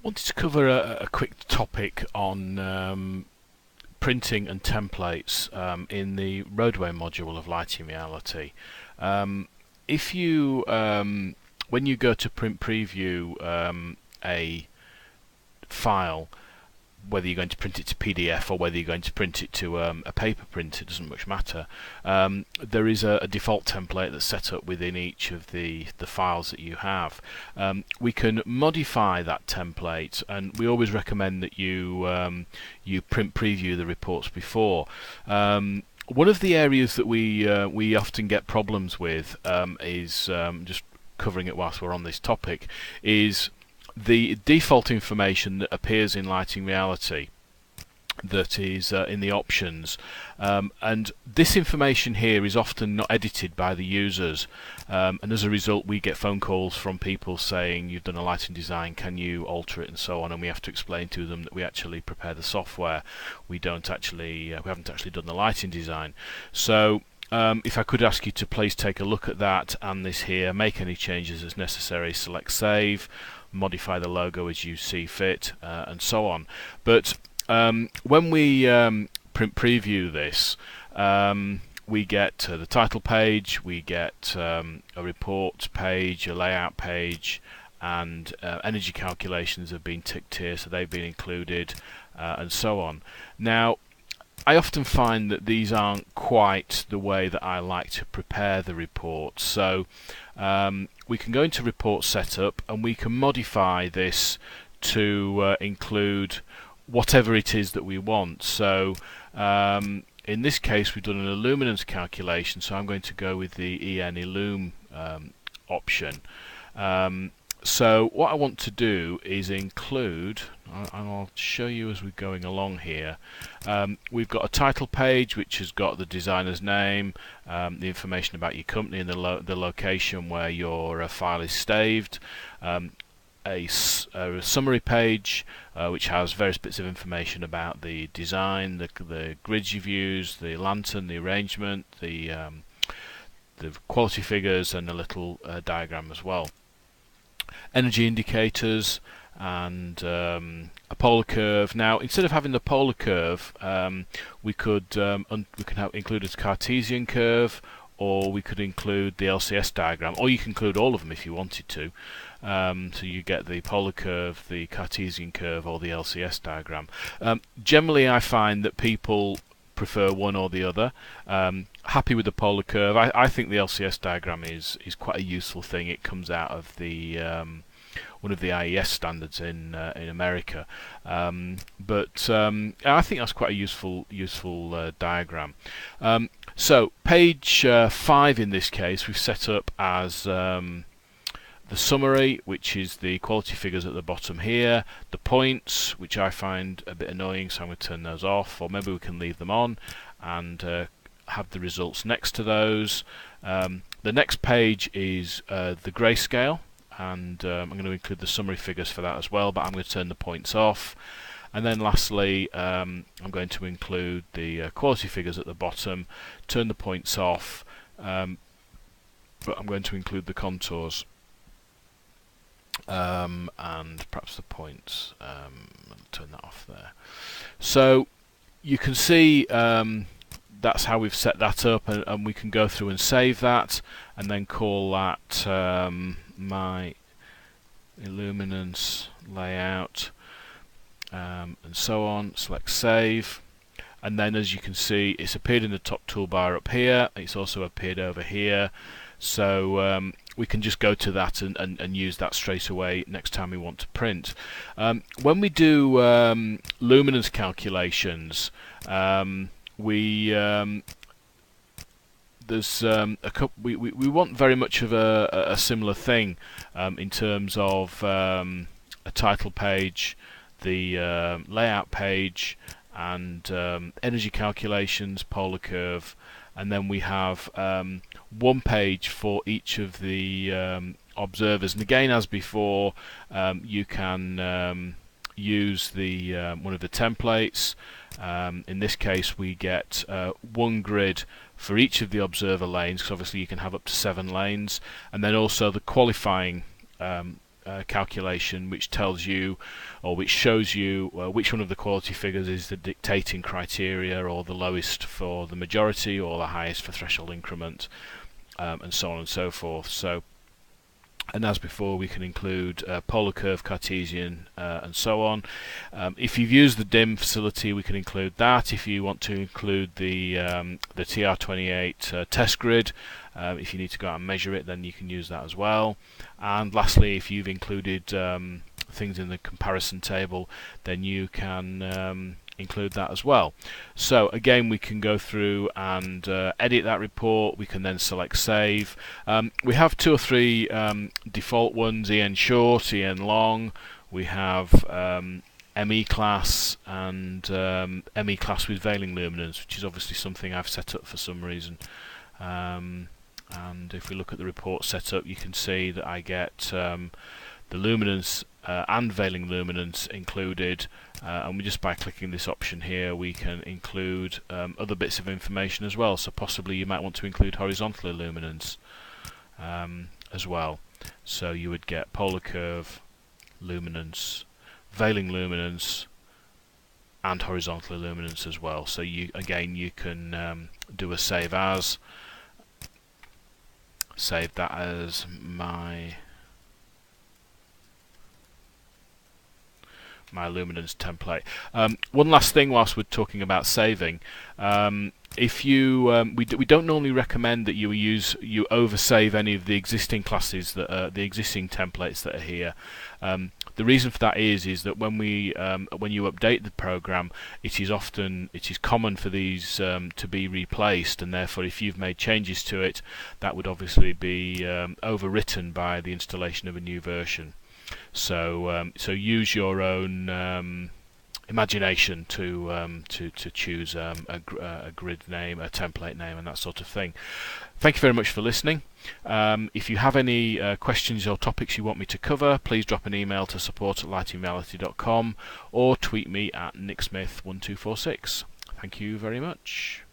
Wanted to cover a quick topic on printing and templates in the roadway module of Lighting Reality. If you, when you go to print preview a file, whether you're going to print it to PDF or whether you're going to print it to a paper print, it doesn't much matter. There is a default template that's set up within each of the files that you have. We can modify that template, and we always recommend that you print preview the reports before. One of the areas that we often get problems with is just covering it whilst we're on this topic, is the default information that appears in Lighting Reality that is in the options, and this information here is often not edited by the users, and as a result we get phone calls from people saying, you've done a lighting design, can you alter it, and so on, and we have to explain to them that we actually prepare the software, we haven't actually done the lighting design. So if I could ask you to please take a look at that and this here, make any changes as necessary, select save, modify the logo as you see fit, and so on. But when we print preview this, we get the title page, we get a report page, a layout page, and energy calculations have been ticked here, so they've been included, and so on. Now, I often find that these aren't quite the way that I like to prepare the report, so we can go into report setup and we can modify this to include whatever it is that we want. So in this case we've done an luminance calculation, so I'm going to go with the EN Illum option. So what I want to do is include, and I'll show you as we're going along here, we've got a title page which has got the designer's name, the information about your company and the location where your file is saved, a summary page which has various bits of information about the design, the grids you've used, the lantern, the arrangement, the quality figures, and a little diagram as well. Energy indicators and a polar curve. Now, instead of having the polar curve, we can include a Cartesian curve, or we could include the LCS diagram, or you can include all of them if you wanted to. So you get the polar curve, the Cartesian curve, or the LCS diagram. Generally, I find that people prefer one or the other. Happy with the polar curve. I think the LCS diagram is quite a useful thing. It comes out of the one of the IES standards in America, but I think that's quite a useful diagram. So page 5 in this case we've set up as the summary, which is the quality figures at the bottom here, the points, which I find a bit annoying, so I'm going to turn those off, or maybe we can leave them on and have the results next to those. The next page is the grayscale, and I'm going to include the summary figures for that as well, but I'm going to turn the points off. And then lastly, I'm going to include the quality figures at the bottom, turn the points off, but I'm going to include the contours. And perhaps the points, I'll turn that off there. So you can see that's how we've set that up, and we can go through and save that and then call that my Luminance layout, and so on. Select save, and then as you can see it's appeared in the top toolbar up here, it's also appeared over here, so we can just go to that and use that straight away next time we want to print. When we do luminance calculations, we want very much of a similar thing in terms of a title page, the layout page, and energy calculations, polar curve, and then we have one page for each of the observers. And again, as before, you can use the one of the templates. In this case, we get one grid for each of the observer lanes, because obviously you can have up to 7 lanes, and then also the qualifying calculation which tells you, or which shows you which one of the quality figures is the dictating criteria, or the lowest for the majority or the highest for threshold increment, and so on and so forth. So, and as before, we can include polar curve, Cartesian, and so on. If you've used the DIM facility, we can include that. If you want to include the TR28 test grid, if you need to go out and measure it, then you can use that as well. And lastly, if you've included things in the comparison table, then you can include that as well. So again, we can go through and edit that report. We can then select save. We have 2 or 3 default ones: EN short, EN long. We have ME class and ME class with veiling luminance, which is obviously something I've set up for some reason. And if we look at the report setup, you can see that I get the luminance and veiling luminance included, and just by clicking this option here, we can include other bits of information as well. So possibly you might want to include horizontal luminance as well. So you would get polar curve, luminance, veiling luminance, and horizontal luminance as well. So you can do a save as, save that as my luminance template. One last thing whilst we're talking about saving, if you we don't normally recommend that you oversave any of the existing classes that are the existing templates that are here. The reason for that is that when you update the program, it is common for these to be replaced, and therefore if you've made changes to it, that would obviously be overwritten by the installation of a new version. So use your own imagination to choose a grid name, a template name, and that sort of thing. Thank you very much for listening. If you have any questions or topics you want me to cover, please drop an email to support@lightingreality.com or tweet me at nicksmith1246. Thank you very much.